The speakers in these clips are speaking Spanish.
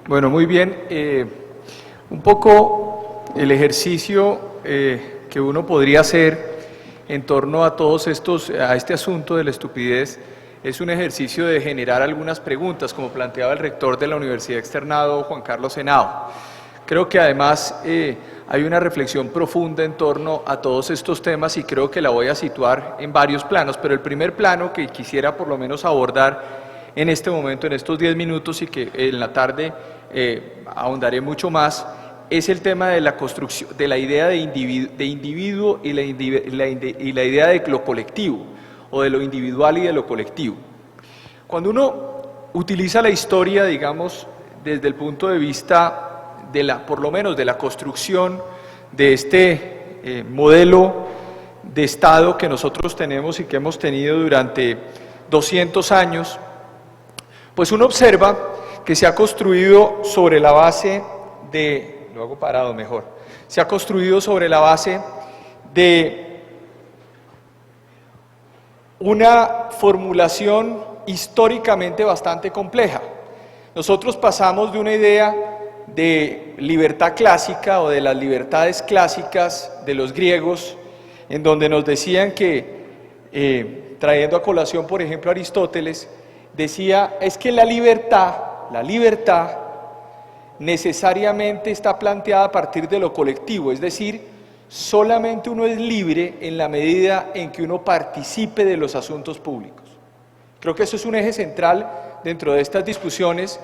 Bueno, muy bien. Un poco el ejercicio que uno podría hacer en torno a a este asunto de la estupidez, es un ejercicio de generar algunas preguntas, como planteaba el rector de la Universidad Externado, Juan Carlos Henao. Creo que además hay una reflexión profunda en torno a todos estos temas y creo que la voy a situar en varios planos, pero el primer plano que quisiera por lo menos abordar en este momento, en estos 10 minutos, y que en la tarde ahondaré mucho más, es el tema de la construcción, de la idea de individuo y la idea de lo colectivo, o de lo individual y de lo colectivo. Cuando uno utiliza la historia, digamos, desde el punto de vista por lo menos de la construcción de este modelo de Estado que nosotros tenemos y que hemos tenido durante 200 años, pues uno observa que se ha construido sobre la base de, lo hago parado mejor, se ha construido sobre la base de una formulación históricamente bastante compleja. Nosotros pasamos de una idea de libertad clásica o de las libertades clásicas de los griegos, en donde nos decían que, trayendo a colación por ejemplo Aristóteles, decía, es que la libertad necesariamente está planteada a partir de lo colectivo, es decir, solamente uno es libre en la medida en que uno participe de los asuntos públicos. Creo que eso es un eje central dentro de estas discusiones,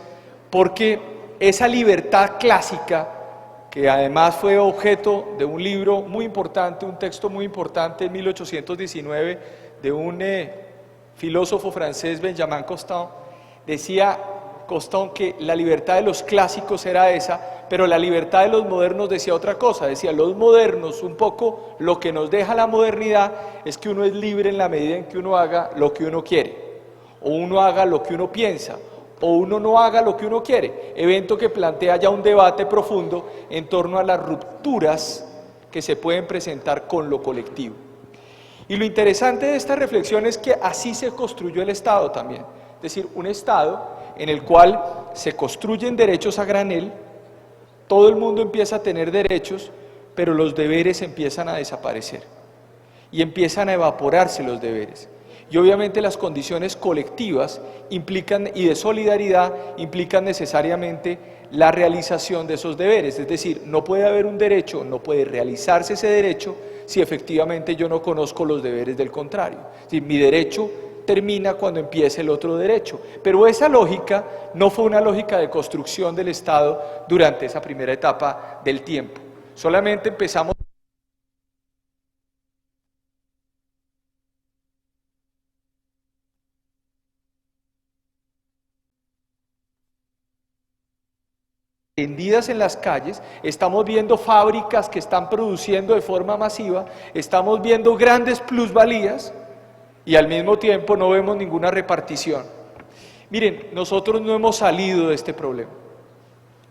porque esa libertad clásica, que además fue objeto de un libro muy importante, un texto muy importante en 1819 de un filósofo francés, Benjamin Constant, decía Constant que la libertad de los clásicos era esa, pero la libertad de los modernos decía otra cosa, decía los modernos, un poco lo que nos deja la modernidad es que uno es libre en la medida en que uno haga lo que uno quiere, o uno haga lo que uno piensa, o uno no haga lo que uno quiere, evento que plantea ya un debate profundo en torno a las rupturas que se pueden presentar con lo colectivo. Y lo interesante de esta reflexión es que así se construyó el Estado también, es decir, un Estado en el cual se construyen derechos a granel, todo el mundo empieza a tener derechos, pero los deberes empiezan a desaparecer y empiezan a evaporarse los deberes. Y obviamente las condiciones colectivas implican, y de solidaridad implican necesariamente la realización de esos deberes, es decir, no puede haber un derecho, no puede realizarse ese derecho si efectivamente yo no conozco los deberes del contrario. Es decir, mi derecho termina cuando empiece el otro derecho, pero esa lógica no fue una lógica de construcción del Estado durante esa primera etapa del tiempo. Solamente empezamos tendidas en las calles, estamos viendo fábricas que están produciendo de forma masiva, estamos viendo grandes plusvalías y al mismo tiempo no vemos ninguna repartición. Miren, nosotros no hemos salido de este problema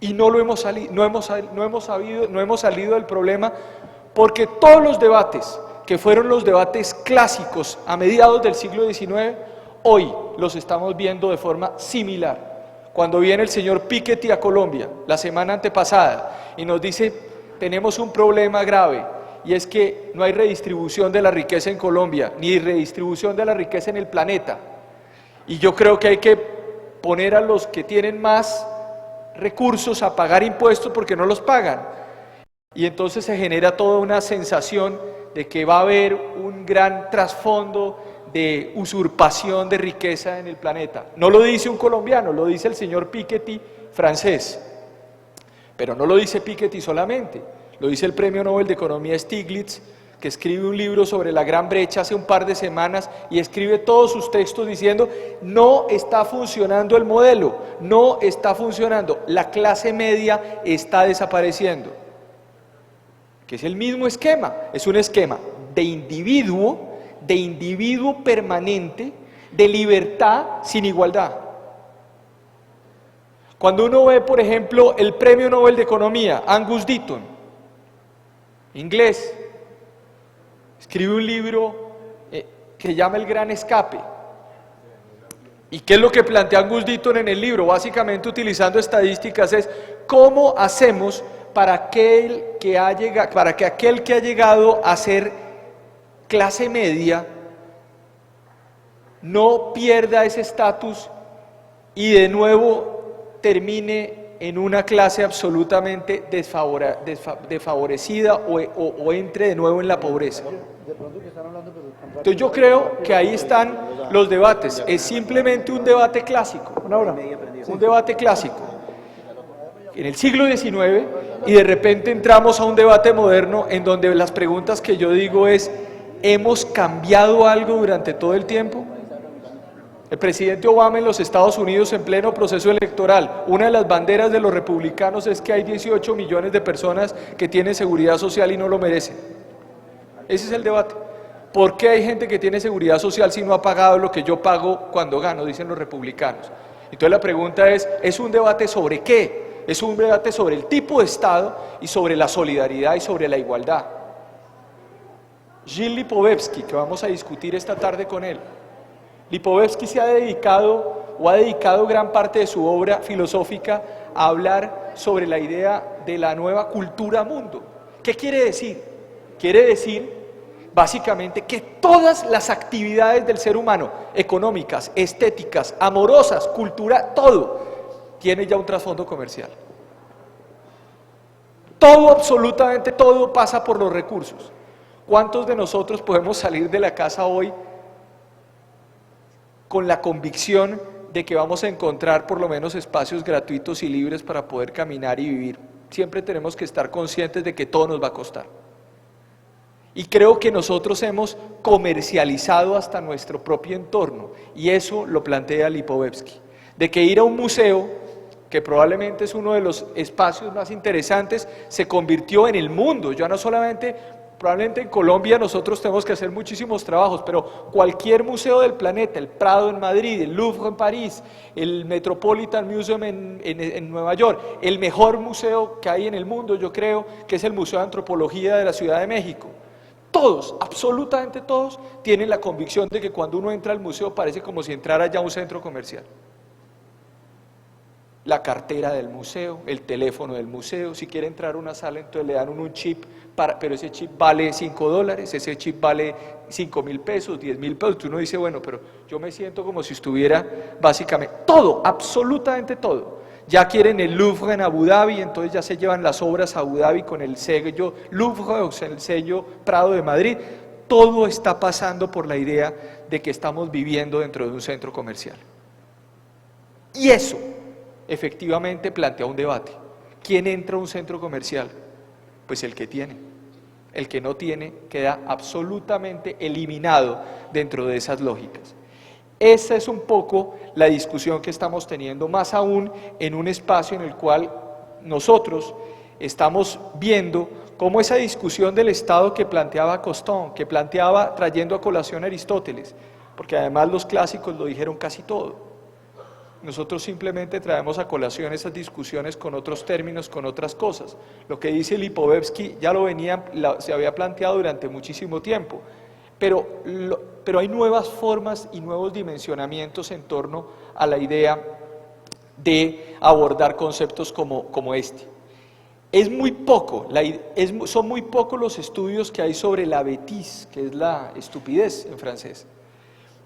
y no hemos salido del problema porque todos los debates que fueron los debates clásicos a mediados del siglo XIX, hoy los estamos viendo de forma similar. Cuando viene el señor Piketty a Colombia la semana antepasada y nos dice, tenemos un problema grave, y es que no hay redistribución de la riqueza en Colombia, ni redistribución de la riqueza en el planeta. Y yo creo que hay que poner a los que tienen más recursos a pagar impuestos porque no los pagan. Y entonces se genera toda una sensación de que va a haber un gran trasfondo de usurpación de riqueza en el planeta. No lo dice un colombiano, lo dice el señor Piketty, francés. Pero no lo dice Piketty solamente, lo dice el Premio Nobel de Economía Stiglitz, que escribe un libro sobre la gran brecha hace un par de semanas y escribe todos sus textos diciendo, no está funcionando el modelo, no está funcionando, la clase media está desapareciendo. Que es el mismo esquema, es un esquema de individuo permanente, de libertad sin igualdad. Cuando uno ve, por ejemplo, el Premio Nobel de Economía, Angus Deaton, inglés, escribe un libro que llama El Gran Escape. ¿Y qué es lo que plantea Angus Deaton en el libro? Básicamente utilizando estadísticas es cómo hacemos para que aquel que ha llegado a ser clase media no pierda ese estatus y de nuevo termine en una clase absolutamente desfavorecida o entre de nuevo en la pobreza. Entonces yo creo que ahí están los debates, es simplemente un debate clásico, un debate clásico en el siglo XIX, y de repente entramos a un debate moderno en donde las preguntas que yo digo es, ¿hemos cambiado algo durante todo el tiempo? El presidente Obama en los Estados Unidos en pleno proceso electoral, una de las banderas de los republicanos es que hay 18 millones de personas que tienen seguridad social y no lo merecen. Ese es el debate. ¿Por qué hay gente que tiene seguridad social si no ha pagado lo que yo pago cuando gano? Dicen los republicanos. Entonces la pregunta es un debate sobre qué? Es un debate sobre el tipo de Estado y sobre la solidaridad y sobre la igualdad. Gilles Lipovetsky, que vamos a discutir esta tarde con él. Lipovetsky ha dedicado gran parte de su obra filosófica a hablar sobre la idea de la nueva cultura mundo. ¿Qué quiere decir? Quiere decir básicamente que todas las actividades del ser humano, económicas, estéticas, amorosas, cultura, todo, tiene ya un trasfondo comercial. Todo, absolutamente todo pasa por los recursos. ¿Cuántos de nosotros podemos salir de la casa hoy con la convicción de que vamos a encontrar por lo menos espacios gratuitos y libres para poder caminar y vivir? Siempre tenemos que estar conscientes de que todo nos va a costar. Y creo que nosotros hemos comercializado hasta nuestro propio entorno, y eso lo plantea Lipovetsky, de que ir a un museo, que probablemente es uno de los espacios más interesantes, se convirtió en el mundo. Ya no solamente, probablemente en Colombia nosotros tenemos que hacer muchísimos trabajos, pero cualquier museo del planeta, el Prado en Madrid, el Louvre en París, el Metropolitan Museum en Nueva York, el mejor museo que hay en el mundo, yo creo, que es el Museo de Antropología de la Ciudad de México. Todos, absolutamente todos, tienen la convicción de que cuando uno entra al museo parece como si entrara ya a un centro comercial. La cartera del museo, el teléfono del museo, si quiere entrar a una sala entonces le dan un chip, pero ese chip vale $5, ese chip vale 5.000 pesos, 10.000 pesos, uno dice bueno, pero yo me siento como si estuviera básicamente, todo, absolutamente todo. Ya quieren el Louvre en Abu Dhabi, entonces ya se llevan las obras a Abu Dhabi con el sello Louvre o el sello Prado de Madrid. Todo está pasando por la idea de que estamos viviendo dentro de un centro comercial. Y eso efectivamente plantea un debate. ¿Quién entra a un centro comercial? Pues el que tiene. El que no tiene queda absolutamente eliminado dentro de esas lógicas. Esa es un poco la discusión que estamos teniendo, más aún en un espacio en el cual nosotros estamos viendo cómo esa discusión del Estado que planteaba Costón, que planteaba trayendo a colación a Aristóteles, porque además los clásicos lo dijeron casi todo. Nosotros simplemente traemos a colación esas discusiones con otros términos, con otras cosas. Lo que dice Lipovetsky ya se había planteado durante muchísimo tiempo. Pero hay nuevas formas y nuevos dimensionamientos en torno a la idea de abordar conceptos como este. Son muy pocos los estudios que hay sobre la bêtise, que es la estupidez en francés.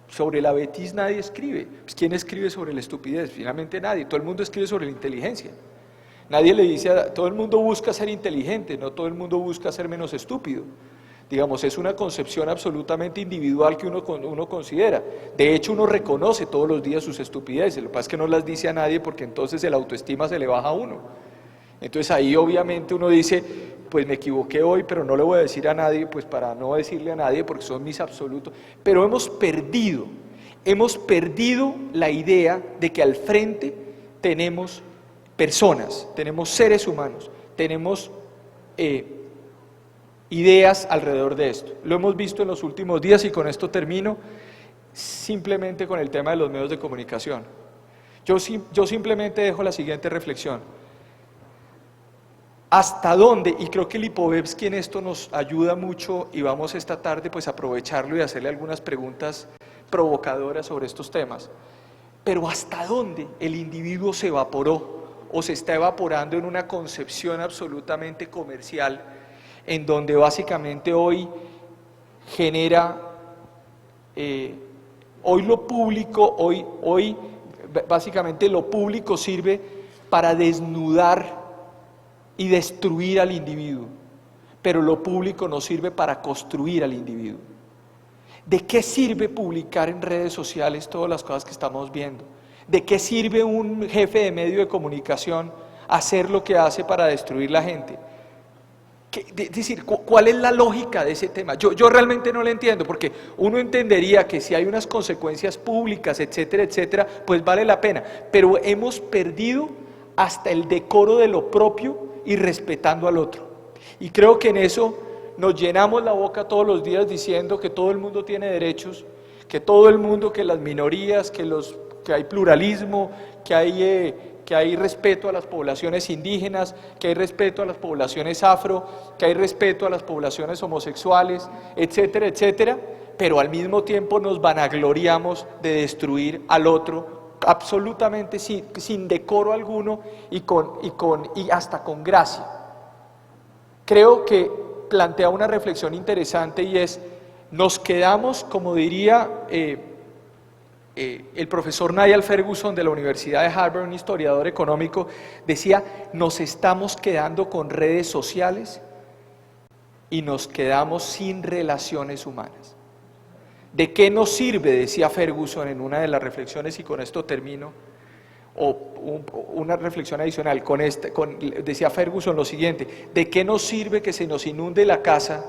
Sobre la bêtise nadie escribe. Pues, ¿quién escribe sobre la estupidez? Finalmente nadie. Todo el mundo escribe sobre la inteligencia. Nadie le dice, todo el mundo busca ser inteligente, no todo el mundo busca ser menos estúpido. Digamos, es una concepción absolutamente individual que uno considera. De hecho, uno reconoce todos los días sus estupideces, lo que pasa es que no las dice a nadie porque entonces el autoestima se le baja a uno. Entonces ahí obviamente uno dice, pues me equivoqué hoy, pero no le voy a decir a nadie, pues para no decirle a nadie porque son mis absolutos. Pero hemos perdido la idea de que al frente tenemos personas, tenemos seres humanos, tenemos ideas alrededor de esto. Lo hemos visto en los últimos días y con esto termino, simplemente con el tema de los medios de comunicación. Yo simplemente dejo la siguiente reflexión. ¿Hasta dónde? Y creo que Lipovetsky en esto nos ayuda mucho y vamos esta tarde pues a aprovecharlo y hacerle algunas preguntas provocadoras sobre estos temas. pero ¿hasta dónde el individuo se evaporó o se está evaporando en una concepción absolutamente comercial, en donde básicamente hoy genera, hoy lo público, hoy básicamente lo público sirve para desnudar y destruir al individuo, pero lo público no sirve para construir al individuo? ¿De qué sirve publicar en redes sociales todas las cosas que estamos viendo? ¿De qué sirve un jefe de medio de comunicación hacer lo que hace para destruir la gente? Es decir, ¿cuál es la lógica de ese tema? Yo realmente no lo entiendo, porque uno entendería que si hay unas consecuencias públicas, etcétera, etcétera, pues vale la pena, pero hemos perdido hasta el decoro de lo propio y respetando al otro. Y creo que en eso nos llenamos la boca todos los días diciendo que todo el mundo tiene derechos, que todo el mundo, que las minorías, que hay pluralismo, que hay respeto a las poblaciones indígenas, que hay respeto a las poblaciones afro, que hay respeto a las poblaciones homosexuales, etcétera, etcétera, pero al mismo tiempo nos vanagloriamos de destruir al otro absolutamente sin decoro alguno y hasta con gracia. Creo que plantea una reflexión interesante y es, nos quedamos, como diría el profesor Niall Ferguson de la Universidad de Harvard, un historiador económico, decía, nos estamos quedando con redes sociales y nos quedamos sin relaciones humanas. ¿De qué nos sirve, decía Ferguson en una de las reflexiones, y con esto termino, o una reflexión adicional, decía Ferguson lo siguiente, ¿de qué nos sirve que se nos inunde la casa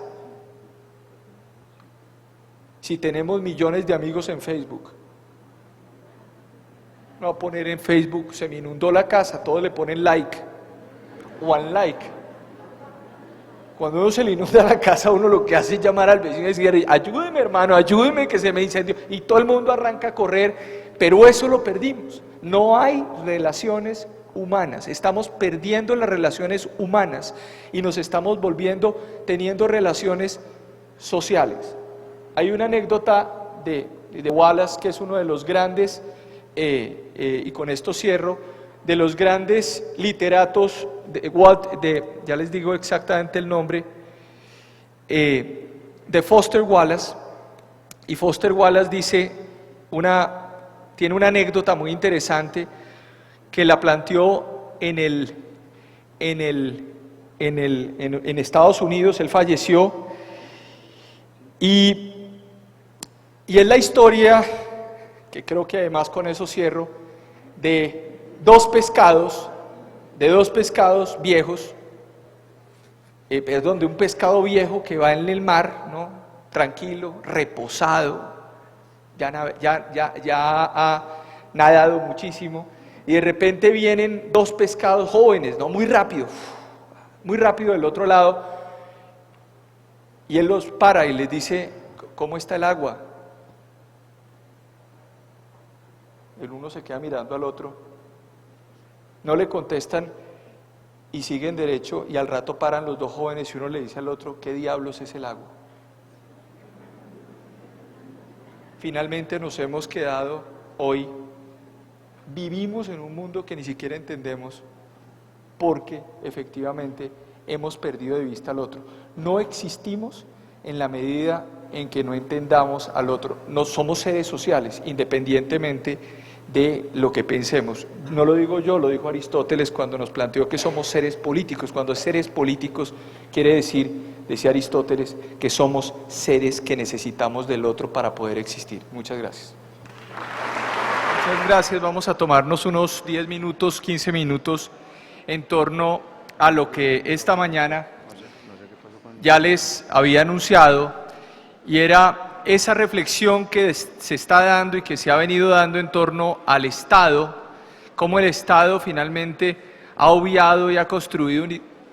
si tenemos millones de amigos en Facebook? No va a poner en Facebook, se me inundó la casa, todos le ponen like, one like. Cuando uno se le inunda la casa, uno lo que hace es llamar al vecino y decir, ayúdeme hermano, ayúdeme que se me incendió, y todo el mundo arranca a correr, pero eso lo perdimos. No hay relaciones humanas, estamos perdiendo las relaciones humanas y nos estamos teniendo relaciones sociales. Hay una anécdota de Wallace, que es uno de los grandes, y con esto cierro, de los grandes literatos, ya les digo exactamente el nombre, de Foster Wallace, y Foster Wallace tiene una anécdota muy interesante que la planteó en Estados Unidos. Él falleció, y es la historia, que creo que además con eso cierro, de dos pescados viejos, de un pescado viejo que va en el mar, ¿no? Tranquilo, reposado, ya ha nadado muchísimo, y de repente vienen dos pescados jóvenes, ¿no? Muy rápido del otro lado, y él los para y les dice, ¿cómo está el agua? El uno se queda mirando al otro, no le contestan y siguen derecho, y al rato paran los dos jóvenes y uno le dice al otro, ¿qué diablos es el agua? Finalmente nos hemos quedado hoy, vivimos en un mundo que ni siquiera entendemos, porque efectivamente hemos perdido de vista al otro. No existimos en la medida en que no entendamos al otro. No somos seres sociales, independientemente de lo que pensemos. No lo digo yo, lo dijo Aristóteles cuando nos planteó que somos seres políticos. Cuando seres políticos quiere decir, decía Aristóteles, que somos seres que necesitamos del otro para poder existir. Muchas gracias. Muchas gracias. Vamos a tomarnos unos 10 minutos, 15 minutos en torno a lo que esta mañana ya les había anunciado, y era esa reflexión que se está dando y que se ha venido dando en torno al Estado, cómo el Estado finalmente ha obviado y ha construido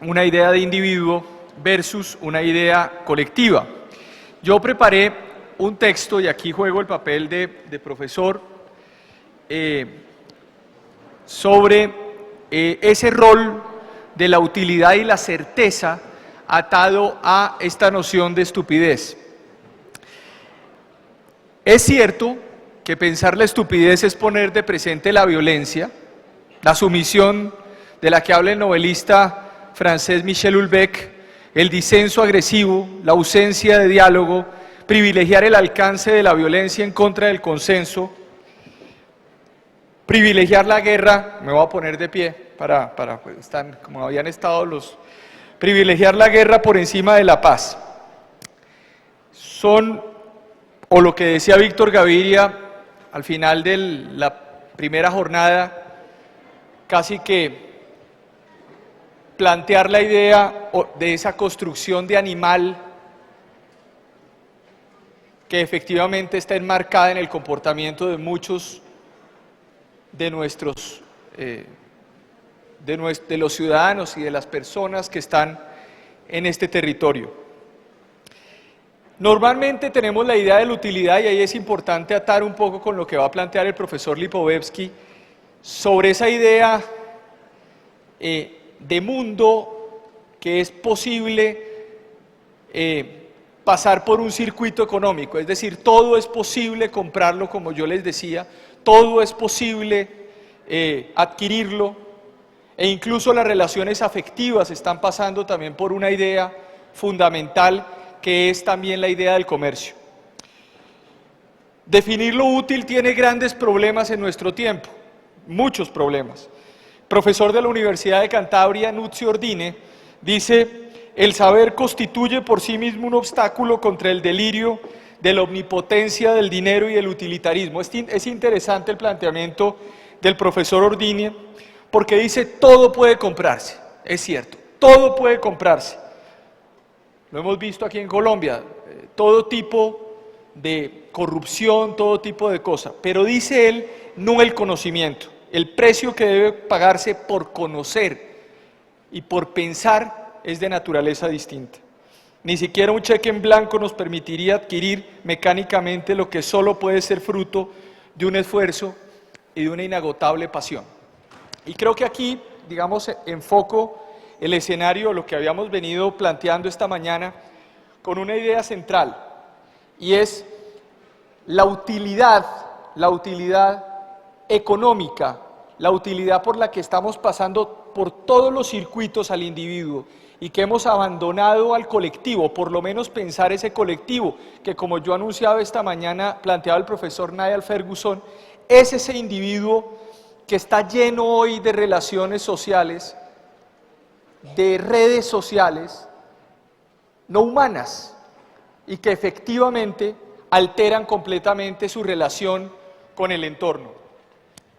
una idea de individuo versus una idea colectiva. Yo preparé un texto, y aquí juego el papel de profesor, sobre ese rol de la utilidad y la certeza atado a esta noción de estupidez. Es cierto que pensar la estupidez es poner de presente la violencia, la sumisión de la que habla el novelista francés Michel Houellebecq, el disenso agresivo, la ausencia de diálogo, privilegiar el alcance de la violencia en contra del consenso, privilegiar la guerra, me voy a poner de pie pues, están como habían estado privilegiar la guerra por encima de la paz. Son, o lo que decía Víctor Gaviria al final de la primera jornada, casi que plantear la idea de esa construcción de animal que efectivamente está enmarcada en el comportamiento de muchos de los ciudadanos y de las personas que están en este territorio. Normalmente tenemos la idea de la utilidad, y ahí es importante atar un poco con lo que va a plantear el profesor Lipovetsky sobre esa idea de mundo que es posible pasar por un circuito económico, es decir, todo es posible comprarlo, como yo les decía, todo es posible adquirirlo, e incluso las relaciones afectivas están pasando también por una idea fundamental que es también la idea del comercio. Definir lo útil tiene grandes problemas en nuestro tiempo, muchos problemas. Profesor de la Universidad de Cantabria, Nuzio Ordine, dice: el saber constituye por sí mismo un obstáculo contra el delirio de la omnipotencia del dinero y del utilitarismo. Es interesante el planteamiento del profesor Ordine, porque dice: todo puede comprarse, es cierto, todo puede comprarse. Lo hemos visto aquí en Colombia, todo tipo de corrupción, todo tipo de cosas, pero dice él, no el conocimiento, el precio que debe pagarse por conocer y por pensar es de naturaleza distinta. Ni siquiera un cheque en blanco nos permitiría adquirir mecánicamente lo que solo puede ser fruto de un esfuerzo y de una inagotable pasión. Y creo que aquí, digamos, enfoco el escenario, lo que habíamos venido planteando esta mañana, con una idea central, y es la utilidad económica, la utilidad por la que estamos pasando por todos los circuitos al individuo, y que hemos abandonado al colectivo, por lo menos pensar ese colectivo, que como yo anunciaba esta mañana, planteaba el profesor Niall Ferguson, es ese individuo que está lleno hoy de relaciones sociales, de redes sociales no humanas, y que efectivamente alteran completamente su relación con el entorno.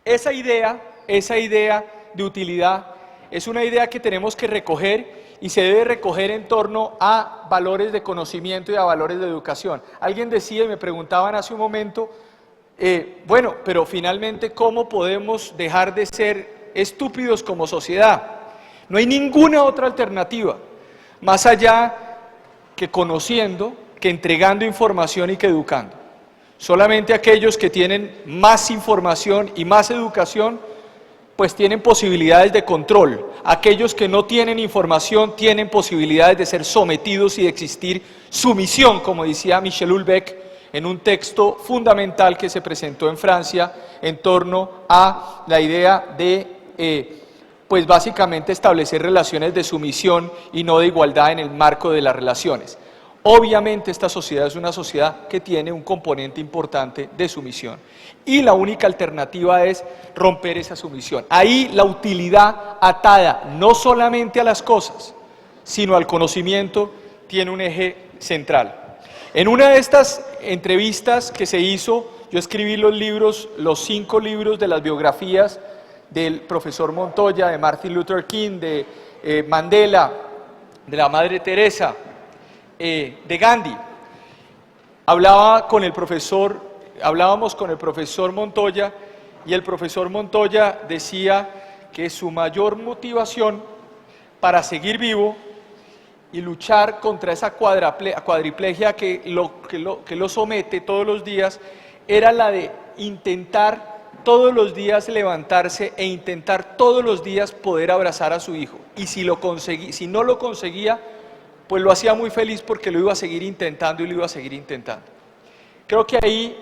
Esa idea de utilidad es una idea que tenemos que recoger, y se debe recoger en torno a valores de conocimiento y a valores de educación. Alguien decía, y me preguntaban hace un momento, bueno, pero finalmente, ¿cómo podemos dejar de ser estúpidos como sociedad? No hay ninguna otra alternativa, más allá que conociendo, que entregando información y que educando. Solamente aquellos que tienen más información y más educación, pues tienen posibilidades de control. Aquellos que no tienen información tienen posibilidades de ser sometidos y de existir sumisión, como decía Michel Houellebecq en un texto fundamental que se presentó en Francia en torno a la idea de, pues básicamente establecer relaciones de sumisión y no de igualdad en el marco de las relaciones. Obviamente esta sociedad es una sociedad que tiene un componente importante de sumisión, y la única alternativa es romper esa sumisión. Ahí la utilidad atada no solamente a las cosas, sino al conocimiento, tiene un eje central. En una de estas entrevistas que se hizo, yo escribí los 5 libros de las biografías del profesor Montoya, de Martin Luther King, de Mandela, de la Madre Teresa, de Gandhi. Hablábamos con el profesor Montoya, y el profesor Montoya decía que su mayor motivación para seguir vivo y luchar contra esa cuadriplegia que lo somete todos los días era la de intentar todos los días levantarse e intentar todos los días poder abrazar a su hijo. Y si no lo conseguía, pues lo hacía muy feliz porque lo iba a seguir intentando y lo iba a seguir intentando. Creo que ahí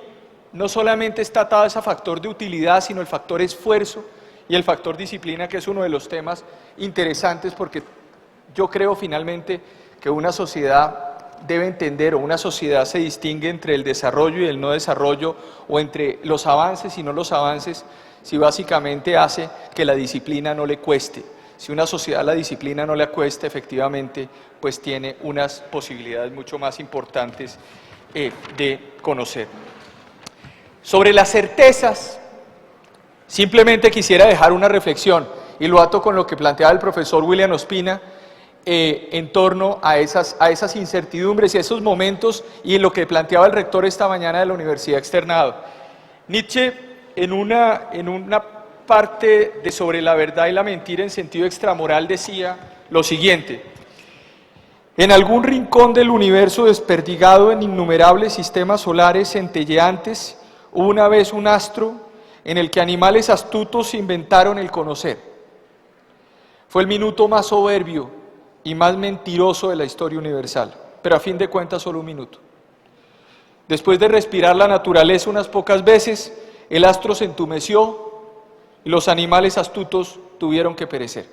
no solamente está atada a ese factor de utilidad, sino el factor esfuerzo y el factor disciplina, que es uno de los temas interesantes, porque yo creo finalmente que una sociedad debe entender, o una sociedad se distingue entre el desarrollo y el no desarrollo, o entre los avances y no los avances, si básicamente hace que la disciplina no le cueste. Si una sociedad la disciplina no le cuesta, efectivamente, pues tiene unas posibilidades mucho más importantes de conocer. Sobre las certezas, simplemente quisiera dejar una reflexión, y lo ato con lo que planteaba el profesor William Ospina, en torno a esas incertidumbres y a esos momentos, y en lo que planteaba el rector esta mañana de la Universidad Externado. Nietzsche, en una parte de Sobre la verdad y la mentira en sentido extramoral, decía lo siguiente: en algún rincón del universo desperdigado en innumerables sistemas solares centelleantes, hubo una vez un astro en el que animales astutos inventaron el conocer. Fue el minuto más soberbio y más mentiroso de la historia universal, pero a fin de cuentas solo un minuto. Después de respirar la naturaleza unas pocas veces, el astro se entumeció y los animales astutos tuvieron que perecer.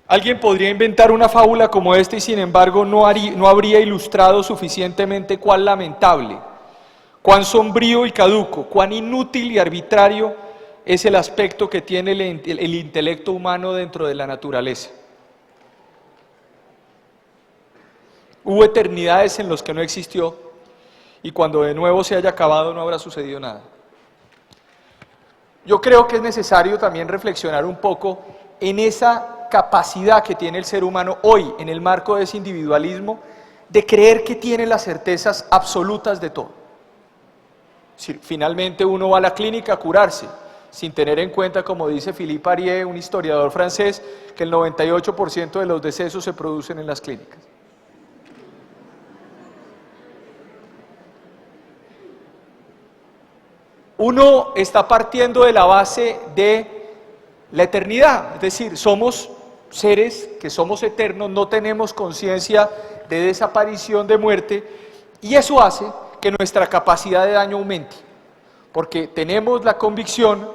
Alguien podría inventar una fábula como esta y sin embargo no habría ilustrado suficientemente cuán lamentable, cuán sombrío y caduco, cuán inútil y arbitrario es el aspecto que tiene el intelecto humano dentro de la naturaleza. Hubo eternidades en las que no existió, y cuando de nuevo se haya acabado no habrá sucedido nada. Yo creo que es necesario también reflexionar un poco en esa capacidad que tiene el ser humano hoy, en el marco de ese individualismo, de creer que tiene las certezas absolutas de todo. Si finalmente uno va a la clínica a curarse, sin tener en cuenta, como dice Philippe Arié, un historiador francés, que el 98% de los decesos se producen en las clínicas. Uno está partiendo de la base de la eternidad, es decir, somos seres que somos eternos, no tenemos conciencia de desaparición, de muerte, y eso hace que nuestra capacidad de daño aumente, porque tenemos la convicción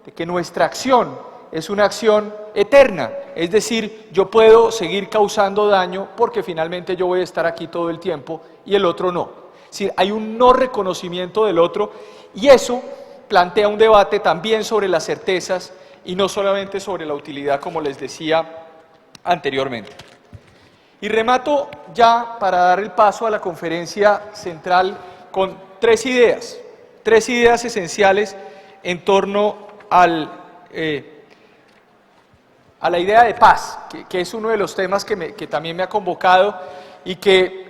de que nuestra acción es una acción eterna, es decir, yo puedo seguir causando daño porque finalmente yo voy a estar aquí todo el tiempo y el otro no. Es decir, hay un no reconocimiento del otro, y eso plantea un debate también sobre las certezas y no solamente sobre la utilidad, como les decía anteriormente. Y remato ya para dar el paso a la conferencia central con tres ideas esenciales en torno a la idea de paz, que es uno de los temas que también me ha convocado y que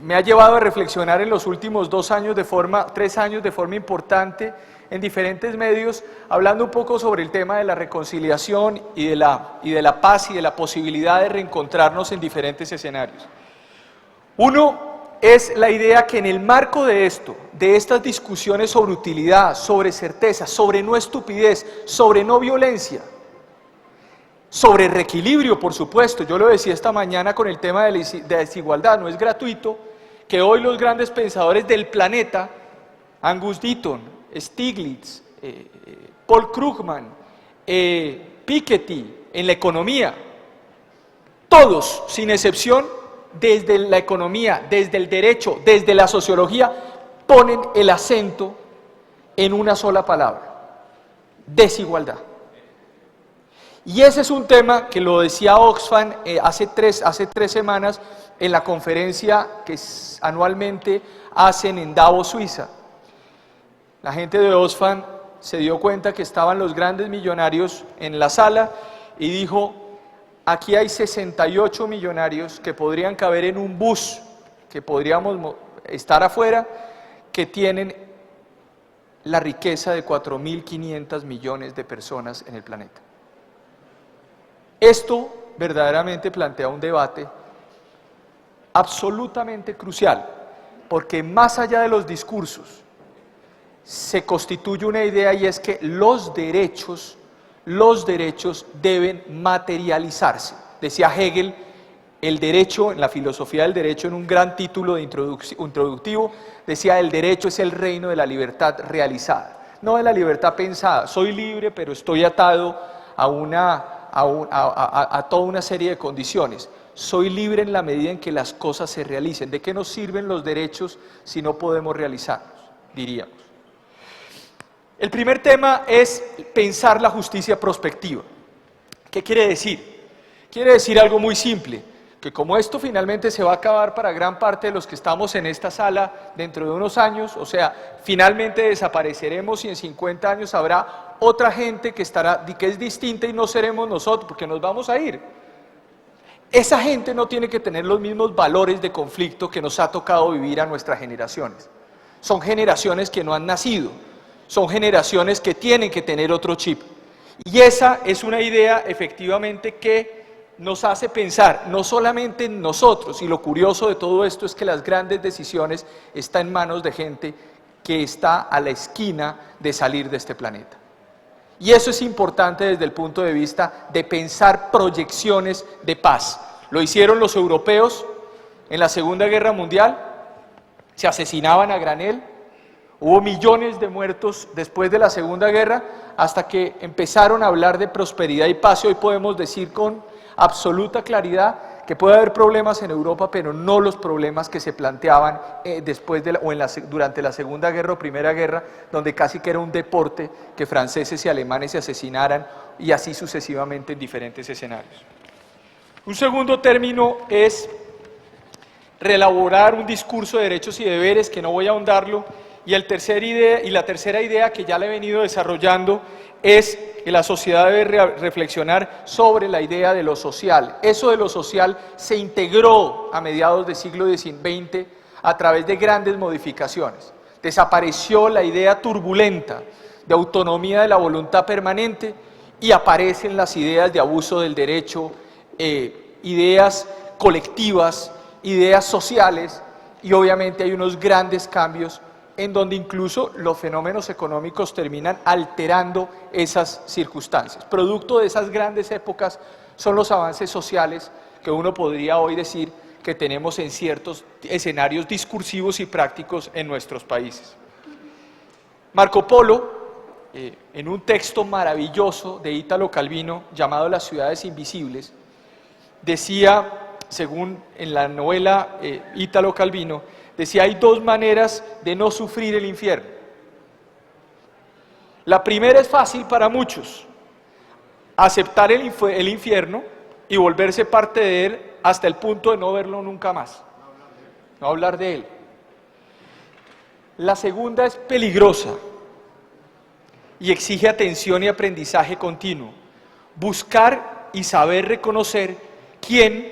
me ha llevado a reflexionar en los últimos 3 años de forma importante en diferentes medios, hablando un poco sobre el tema de la reconciliación y de la paz y de la posibilidad de reencontrarnos en diferentes escenarios. Uno es la idea que en el marco de estas discusiones sobre utilidad, sobre certeza, sobre no estupidez, sobre no violencia, sobre reequilibrio, por supuesto, yo lo decía esta mañana con el tema de la desigualdad, no es gratuito que hoy los grandes pensadores del planeta, Angus Deaton, Stiglitz, Paul Krugman, Piketty, en la economía, todos, sin excepción, desde la economía, desde el derecho, desde la sociología, ponen el acento en una sola palabra: desigualdad. Y ese es un tema que lo decía Oxfam hace tres semanas en la conferencia que anualmente hacen en Davos, Suiza. La gente de Oxfam se dio cuenta que estaban los grandes millonarios en la sala y dijo: aquí hay 68 millonarios que podrían caber en un bus, que podríamos estar afuera, que tienen la riqueza de 4.500 millones de personas en el planeta. Esto verdaderamente plantea un debate absolutamente crucial, porque más allá de los discursos, se constituye una idea, y es que los derechos deben materializarse. Decía Hegel, el derecho, en la filosofía del derecho, en un gran título introductivo, decía: el derecho es el reino de la libertad realizada, no de la libertad pensada. Soy libre, pero estoy atado a toda una serie de condiciones. Soy libre en la medida en que las cosas se realicen. ¿De qué nos sirven los derechos si no podemos realizarlos?, diríamos. El primer tema es pensar la justicia prospectiva. ¿Qué quiere decir? Quiere decir algo muy simple, que como esto finalmente se va a acabar para gran parte de los que estamos en esta sala dentro de unos años, o sea, finalmente desapareceremos y en 50 años habrá otra gente que es distinta y no seremos nosotros, porque nos vamos a ir. Esa gente no tiene que tener los mismos valores de conflicto que nos ha tocado vivir a nuestras generaciones. Son generaciones que no han nacido, son generaciones que tienen que tener otro chip. Y esa es una idea efectivamente que nos hace pensar no solamente en nosotros, y lo curioso de todo esto es que las grandes decisiones están en manos de gente que está a la esquina de salir de este planeta. Y eso es importante desde el punto de vista de pensar proyecciones de paz. Lo hicieron los europeos en la Segunda Guerra Mundial, se asesinaban a granel, hubo millones de muertos después de la Segunda Guerra, hasta que empezaron a hablar de prosperidad y paz. Y hoy podemos decir con absoluta claridad que puede haber problemas en Europa, pero no los problemas que se planteaban durante la Segunda Guerra o Primera Guerra, donde casi que era un deporte que franceses y alemanes se asesinaran, y así sucesivamente en diferentes escenarios. Un segundo término es reelaborar un discurso de derechos y deberes, que no voy a ahondarlo, y la tercera idea que ya le he venido desarrollando es que la sociedad debe reflexionar sobre la idea de lo social. Eso de lo social se integró a mediados del siglo XX a través de grandes modificaciones. Desapareció la idea turbulenta de autonomía de la voluntad permanente y aparecen las ideas de abuso del derecho, ideas colectivas, ideas sociales, y obviamente hay unos grandes cambios en donde incluso los fenómenos económicos terminan alterando esas circunstancias. Producto de esas grandes épocas son los avances sociales que uno podría hoy decir que tenemos en ciertos escenarios discursivos y prácticos en nuestros países. Marco Polo, en un texto maravilloso de Italo Calvino llamado Las ciudades invisibles, decía, según en la novela Italo Calvino, decía: hay dos maneras de no sufrir el infierno. La primera es fácil para muchos: aceptar el infierno y volverse parte de él hasta el punto de no verlo nunca más, no hablar de él. La segunda es peligrosa y exige atención y aprendizaje continuo: buscar y saber reconocer qué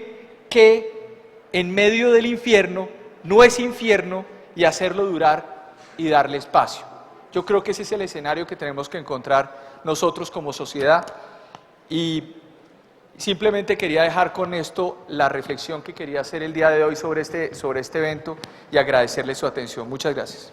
en medio del infierno no es infierno, y hacerlo durar y darle espacio. Yo creo que ese es el escenario que tenemos que encontrar nosotros como sociedad, y simplemente quería dejar con esto la reflexión que quería hacer el día de hoy sobre este evento, y agradecerle su atención. Muchas gracias.